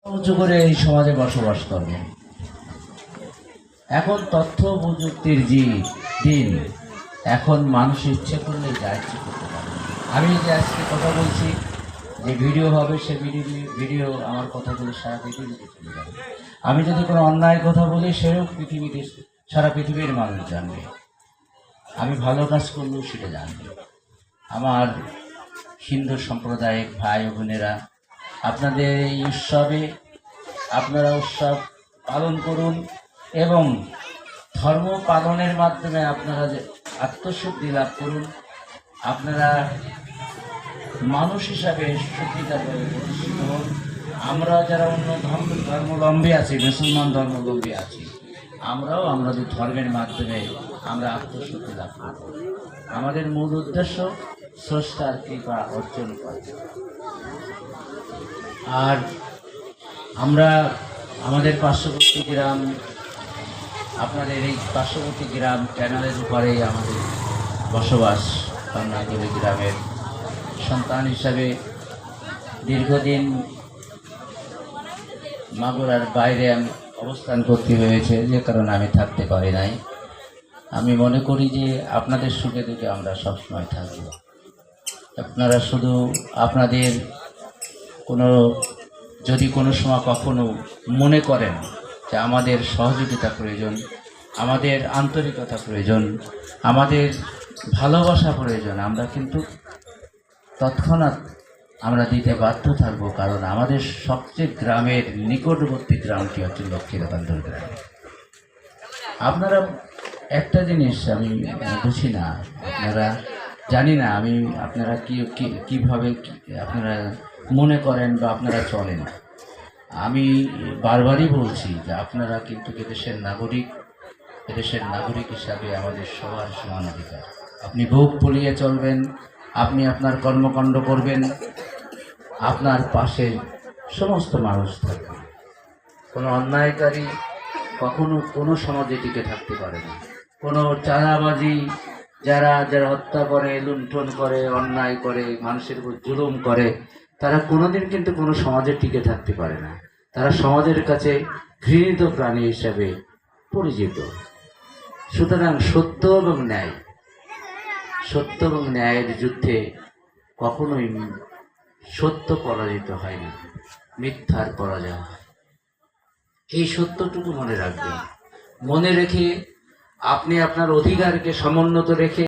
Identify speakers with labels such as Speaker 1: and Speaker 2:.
Speaker 1: উঁচু করে এই সমাজে বসবাস করবেন। এখন তথ্য প্রযুক্তির দিন, এখন মানুষ ইচ্ছে করলে যা ইচ্ছে করতে পারে। আমি যে আজকে কথা বলছি, যে ভিডিও হবে, সে ভিডিও আমার কথাগুলো সারা পৃথিবীতে চলে যাবে। আমি যদি কোনো অন্যায় কথা বলি, সেও সারা পৃথিবীর মানুষ জানবে। আমি ভালো কাজ করলেও সেটা জানবে। আমার হিন্দু সম্প্রদায়ের ভাই ও বোনেরা, আপনাদের এই উৎসবে আপনারা উৎসব পালন করুন এবং ধর্ম পালনের মাধ্যমে আপনারা যে আত্মশুদ্ধি লাভ করুন। আপনারা মানুষ হিসাবে সত্যিকারভাবে প্রতিষ্ঠিত হন। আমরা যারা অন্য ধর্মাবলম্বী আছি, মুসলমান ধর্মাবলম্বী আছি, আমরাও আমাদের ধর্মের মাধ্যমে আমরা আত্মশুদ্ধি লাভ করব। আমাদের মূল উদ্দেশ্য স্রষ্টার কৃপা অর্জন করা। আর আমরা আমাদের পার্শ্ববর্তী গ্রাম, আপনাদের এই পার্শ্ববর্তী গ্রাম চ্যানেলের উপরেই আমাদের বসবাস। কন্যাকুড়ি গ্রামের সন্তান হিসাবে দীর্ঘদিন মাগুরার বাইরে আমি অবস্থান করতে হয়েছে, যে কারণে আমি থাকতে পারি নাই। আমি মনে করি যে আপনাদের সুখে দুঃখে আমরা সবসময় থাকব। আপনারা শুধু আপনাদের যদি কোনো সময় কখনো মনে করেন যে আমাদের সহযোগিতা প্রয়োজন, আমাদের আন্তরিকতা প্রয়োজন, আমাদের ভালোবাসা প্রয়োজন, আমরা কিন্তু তৎক্ষণাৎ আমরা দিতে বাধ্য থাকব। কারণ আমাদের সবচেয়ে গ্রামের নিকটবর্তী গ্রামটি হচ্ছে লক্ষ্মীকান্তর গ্রাম। আপনারা একটা জিনিস আমি বুঝি না, আপনারা জানি না আমি আপনারা কীভাবে আপনারা মনে করেন বা আপনারা চলেন। আমি বারবারই বলছি যে আপনারা কিন্তু এদেশের নাগরিক হিসাবে আমাদের সবার সমান অধিকার। আপনি বুক ফুলিয়ে চলবেন, আপনি আপনার কর্মকাণ্ড করবেন, আপনার পাশে সমস্ত মানুষ থাকবে। কোনো অন্যায়কারী কখনো কোনো সমাজে টিকে থাকতে পারে না। কোনো চাঁদাবাজি যারা হত্যা করে, লুণ্ঠন করে, অন্যায় করে, মানুষের উপর জুলুম করে, তারা কোনোদিন কিন্তু কোনো সমাজে টিকে থাকতে পারে না। তারা সমাজের কাছে ঘৃণিত প্রাণী হিসাবে পরিচিত। সুতরাং সত্য এবং ন্যায়ের যুদ্ধে কখনোই সত্য পরাজিত হয় না, মিথ্যার পরাজয় হয়। এই সত্যটুকু মনে রাখবেন। মনে রেখে আপনি আপনার অধিকারকে সমুন্নত রেখে